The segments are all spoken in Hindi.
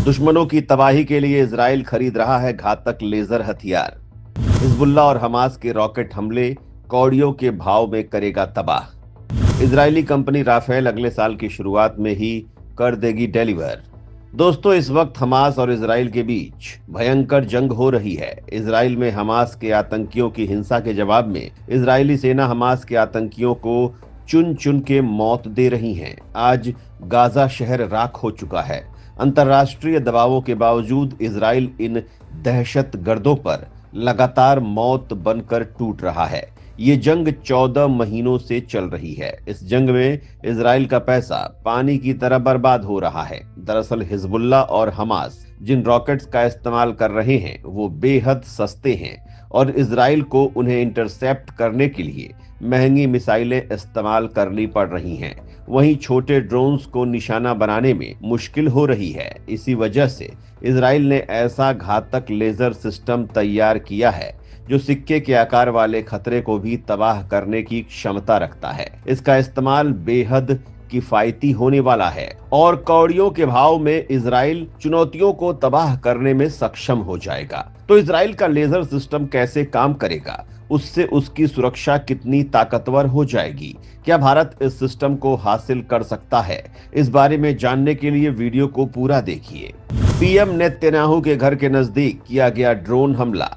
दुश्मनों की तबाही के लिए इजराइल खरीद रहा है घातक लेजर हथियार। हिजबुल्लाह और हमास के रॉकेट हमले कौड़ियों के भाव में करेगा तबाह। इजरायली कंपनी राफेल अगले साल की शुरुआत में ही कर देगी डिलीवर। दोस्तों, इस वक्त हमास और इजराइल के बीच भयंकर जंग हो रही है। इजराइल में हमास के आतंकियों की हिंसा के जवाब में इजरायली सेना हमास के आतंकियों को चुन चुन के मौत दे रही है। आज गाजा शहर राख हो चुका है। अंतर्राष्ट्रीय दबावों के बावजूद इजराइल इन दहशतगर्दों पर लगातार मौत बनकर टूट रहा है। ये जंग 14 महीनों से चल रही है। इस जंग में इजराइल का पैसा पानी की तरह बर्बाद हो रहा है। दरअसल हिजबुल्लाह और हमास जिन रॉकेट्स का इस्तेमाल कर रहे हैं वो बेहद सस्ते हैं और इजराइल को उन्हें इंटरसेप्ट करने के लिए महंगी मिसाइलें इस्तेमाल करनी पड़ रही हैं। वहीं छोटे ड्रोन्स को निशाना बनाने में मुश्किल हो रही है। इसी वजह से इजराइल ने ऐसा घातक लेजर सिस्टम तैयार किया है जो सिक्के के आकार वाले खतरे को भी तबाह करने की क्षमता रखता है। इसका इस्तेमाल बेहद किफायती होने वाला है और कौड़ियों के भाव में इजराइल चुनौतियों को तबाह करने में सक्षम हो जाएगा। तो इजराइल का लेजर सिस्टम कैसे काम करेगा, उससे उसकी सुरक्षा कितनी ताकतवर हो जाएगी, क्या भारत इस सिस्टम को हासिल कर सकता है, इस बारे में जानने के लिए वीडियो को पूरा देखिए। पीएम नेतन्याहू के घर के नजदीक किया गया ड्रोन हमला।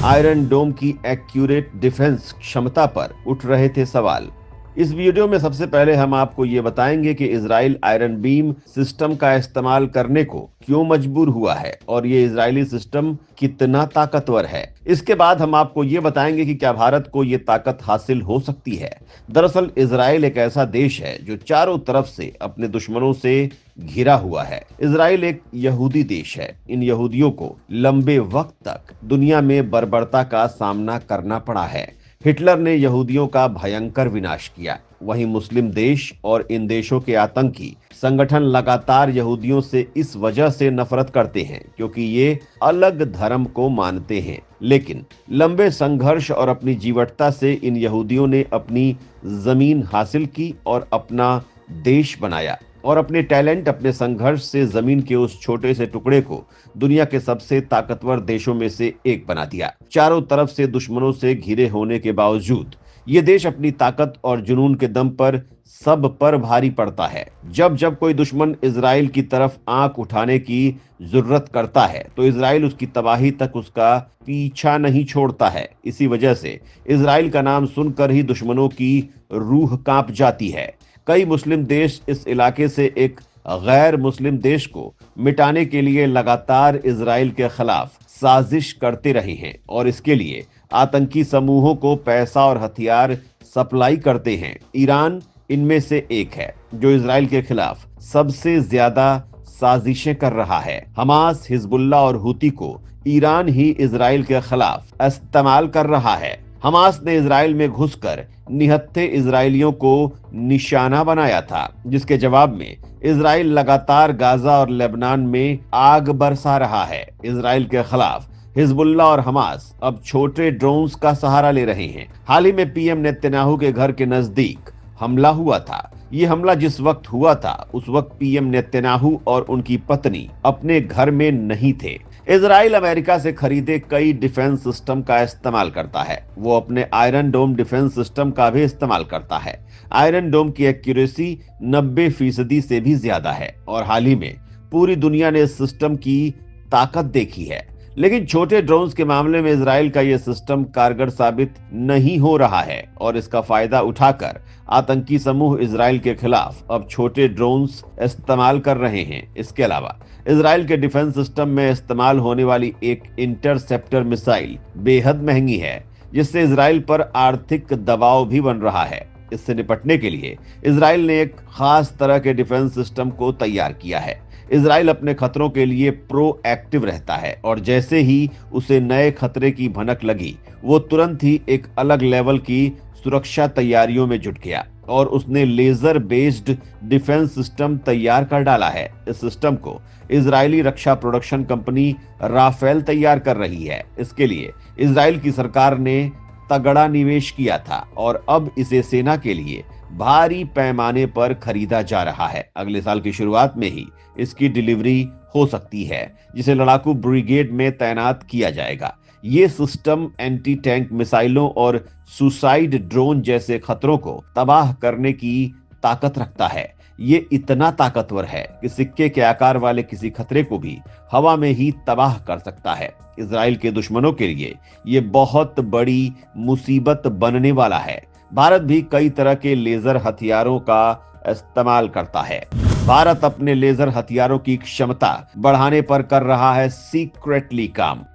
आयरन डोम की एक्यूरेट डिफेंस क्षमता पर उठ रहे थे सवाल। इस वीडियो में सबसे पहले हम आपको ये बताएंगे कि इजराइल आयरन बीम सिस्टम का इस्तेमाल करने को क्यों मजबूर हुआ है और ये इजरायली सिस्टम कितना ताकतवर है। इसके बाद हम आपको ये बताएंगे कि क्या भारत को ये ताकत हासिल हो सकती है। दरअसल इजराइल एक ऐसा देश है जो चारों तरफ से अपने दुश्मनों से घिरा हुआ है। इजराइल एक यहूदी देश है। इन यहूदियों को लंबे वक्त तक दुनिया में बर्बरता का सामना करना पड़ा है। हिटलर ने यहूदियों का भयंकर विनाश किया। वहीं मुस्लिम देश और इन देशों के आतंकी संगठन लगातार यहूदियों से इस वजह से नफरत करते हैं क्योंकि ये अलग धर्म को मानते हैं। लेकिन लंबे संघर्ष और अपनी जीवटता से इन यहूदियों ने अपनी जमीन हासिल की और अपना देश बनाया और अपने टैलेंट, अपने संघर्ष से जमीन के उस छोटे से टुकड़े को दुनिया के सबसे ताकतवर देशों में से एक बना दिया। चारों तरफ से दुश्मनों से घिरे होने के बावजूद ये देश अपनी ताकत और जुनून के दम पर सब पर भारी पड़ता है। जब जब कोई दुश्मन इजराइल की तरफ आंख उठाने की जरूरत करता है तो इजराइल उसकी तबाही तक उसका पीछा नहीं छोड़ता है। इसी वजह से इजराइल का नाम सुनकर ही दुश्मनों की रूह कांप जाती है। कई मुस्लिम देश इस इलाके से एक गैर मुस्लिम देश को मिटाने के लिए लगातार इजराइल के खिलाफ साजिश करते रहे हैं और इसके लिए आतंकी समूहों को पैसा और हथियार सप्लाई करते हैं। ईरान इनमें से एक है जो इजराइल के खिलाफ सबसे ज्यादा साजिशें कर रहा है। हमास, हिजबुल्लाह और हुती को ईरान ही इजराइल के खिलाफ इस्तेमाल कर रहा है। हमास ने इजराइल में घुसकर निहत्थे इजरायलियों को निशाना बनाया था, जिसके जवाब में इजराइल लगातार गाजा और लेबनान में आग बरसा रहा है। इजराइल के खिलाफ हिजबुल्लाह और हमास अब छोटे ड्रोन्स का सहारा ले रहे हैं। हाल ही में पीएम नेतन्याहू के घर के नजदीक हमला हुआ था। ये हमला जिस वक्त हुआ था उस वक्त पीएम नेतन्याहू और उनकी पत्नी अपने घर में नहीं थे। इजराइल अमेरिका से खरीदे कई डिफेंस सिस्टम का इस्तेमाल करता है। वो अपने आयरन डोम डिफेंस सिस्टम का भी इस्तेमाल करता है। आयरन डोम की एक्यूरेसी 90% से भी ज्यादा है और हाल ही में पूरी दुनिया ने इस सिस्टम की ताकत देखी है। लेकिन छोटे ड्रोन्स के मामले में इजराइल का यह सिस्टम कारगर साबित नहीं हो रहा है और इसका फायदा उठाकर आतंकी समूह इजराइल के खिलाफ अब छोटे ड्रोन्स इस्तेमाल कर रहे हैं। इसके अलावा इजराइल के डिफेंस सिस्टम में इस्तेमाल होने वाली एक इंटरसेप्टर मिसाइल बेहद महंगी है, जिससे इजराइल पर आर्थिक दबाव भी बन रहा है। इससे निपटने के लिए इजराइल ने एक खास तरह के डिफेंस सिस्टम को तैयार किया है। इजराइल अपने खतरों के लिए प्रोएक्टिव रहता है और जैसे ही उसे नए खतरे की भनक लगी वो तुरंत ही एक अलग लेवल की सुरक्षा तैयारियों में जुट गया और उसने लेजर बेस्ड डिफेंस सिस्टम तैयार कर डाला है। इस सिस्टम को इजरायली रक्षा प्रोडक्शन कंपनी राफेल तैयार कर रही है। इसके लिए इजराइल की सरकार ने तगड़ा निवेश किया था और अब इसे सेना के लिए भारी पैमाने पर खरीदा जा रहा है। अगले साल की शुरुआत में ही इसकी डिलीवरी हो सकती है, जिसे लड़ाकू ब्रिगेड में तैनात किया जाएगा। ये सिस्टम एंटी टैंक मिसाइलों और सुसाइड ड्रोन जैसे खतरों को तबाह करने की ताकत रखता है। ये इतना ताकतवर है कि सिक्के के आकार वाले किसी खतरे को भी हवा में ही तबाह कर सकता है। इजराइल के दुश्मनों के लिए ये बहुत बड़ी मुसीबत बनने वाला है। भारत भी कई तरह के लेजर हथियारों का इस्तेमाल करता है। भारत अपने लेजर हथियारों की क्षमता बढ़ाने पर कर रहा है सीक्रेटली काम।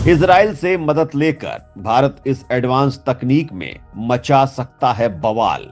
इजराइल से मदद लेकर भारत इस एडवांस तकनीक में मचा सकता है बवाल।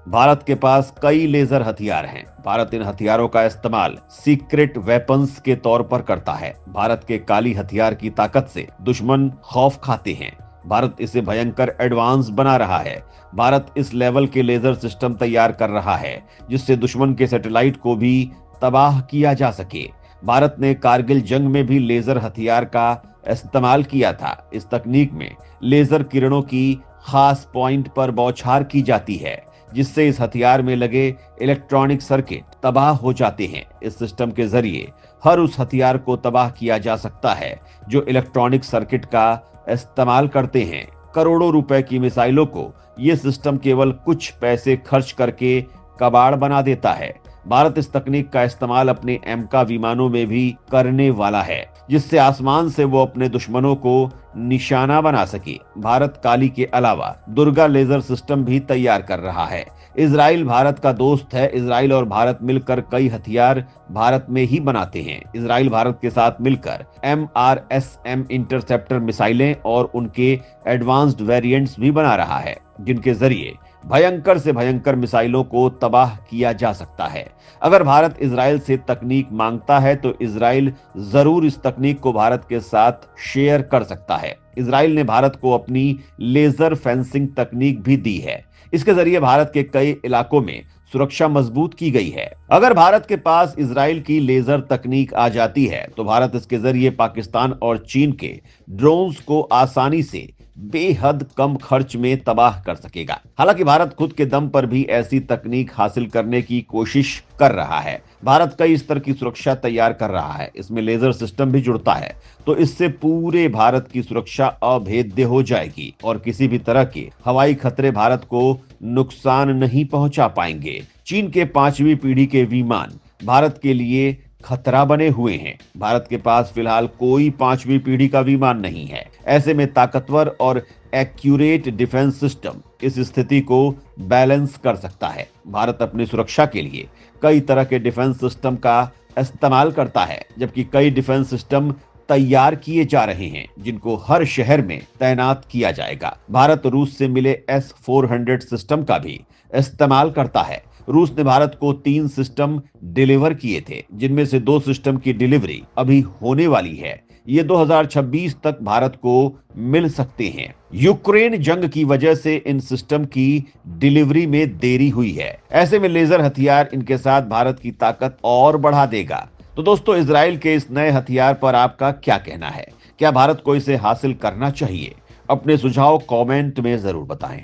भारत के पास कई लेजर हथियार हैं। भारत इन हथियारों का इस्तेमाल सीक्रेट वेपन्स के तौर पर करता है। भारत के काली हथियार की ताकत से दुश्मन खौफ खाते हैं। भारत इसे भयंकर एडवांस बना रहा है। भारत इस लेवल के लेजर सिस्टम तैयार कर रहा है जिससे दुश्मन के सैटेलाइट को भी तबाह किया जा सके। भारत ने कारगिल जंग में भी लेजर हथियार का इस्तेमाल किया था। इस तकनीक में लेजर किरणों की खास पॉइंट पर बौछार की जाती है जिससे इस हथियार में लगे इलेक्ट्रॉनिक सर्किट तबाह हो जाते हैं। इस सिस्टम के जरिए हर उस हथियार को तबाह किया जा सकता है जो इलेक्ट्रॉनिक सर्किट का इस्तेमाल करते हैं। करोड़ों रुपए की मिसाइलों को यह सिस्टम केवल कुछ पैसे खर्च करके कबाड़ बना देता है। भारत इस तकनीक का इस्तेमाल अपने एमका विमानों में भी करने वाला है जिससे आसमान से वो अपने दुश्मनों को निशाना बना सके। भारत काली के अलावा दुर्गा लेजर सिस्टम भी तैयार कर रहा है। इजराइल भारत का दोस्त है। इजराइल और भारत मिलकर कई हथियार भारत में ही बनाते हैं। इजराइल भारत के साथ मिलकर MRSM इंटरसेप्टर मिसाइलें और उनके एडवांस्ड वेरिएंट्स भी बना रहा है जिनके जरिए भयंकर से भयंकर मिसाइलों को तबाह किया जा सकता है। अगर भारत इजराइल से तकनीक मांगता है तो इजराइल जरूर इस तकनीक को भारत के साथ शेयर कर सकता है। इजराइल ने भारत को अपनी लेजर फेंसिंग तकनीक भी दी है। इसके जरिए भारत के कई इलाकों में सुरक्षा मजबूत की गई है। अगर भारत के पास इजराइल की लेजर तकनीक आ जाती है तो भारत इसके जरिए पाकिस्तान और चीन के ड्रोन्स को आसानी से बेहद कम खर्च में तबाह कर सकेगा। हालांकि भारत खुद के दम पर भी ऐसी तकनीक हासिल करने की कोशिश कर रहा है। भारत कई स्तर की सुरक्षा तैयार कर रहा है। इसमें लेजर सिस्टम भी जुड़ता है तो इससे पूरे भारत की सुरक्षा अभेद्य हो जाएगी और किसी भी तरह के हवाई खतरे भारत को नुकसान नहीं पहुंचा पाएंगे। चीन के 5वीं पीढ़ी के विमान भारत के लिए खतरा बने हुए हैं। भारत के पास फिलहाल कोई 5वीं पीढ़ी का विमान नहीं है। ऐसे में ताकतवर और एक्यूरेट डिफेंस सिस्टम इस स्थिति को बैलेंस कर सकता है। भारत अपनी सुरक्षा के लिए कई तरह के डिफेंस सिस्टम का इस्तेमाल करता है जबकि कई डिफेंस सिस्टम तैयार किए जा रहे हैं जिनको हर शहर में तैनात किया जाएगा। भारत रूस से मिले S-400 सिस्टम का भी इस्तेमाल करता है। रूस ने भारत को 3 सिस्टम डिलीवर किए थे जिनमें से 2 सिस्टम की डिलीवरी अभी होने वाली है। ये 2026 तक भारत को मिल सकते हैं। यूक्रेन जंग की वजह से इन सिस्टम की डिलीवरी में देरी हुई है। ऐसे में लेजर हथियार इनके साथ भारत की ताकत और बढ़ा देगा। तो दोस्तों, इजराइल के इस नए हथियार पर आपका क्या कहना है? क्या भारत को इसे हासिल करना चाहिए? अपने सुझाव कमेंट में जरूर बताएं।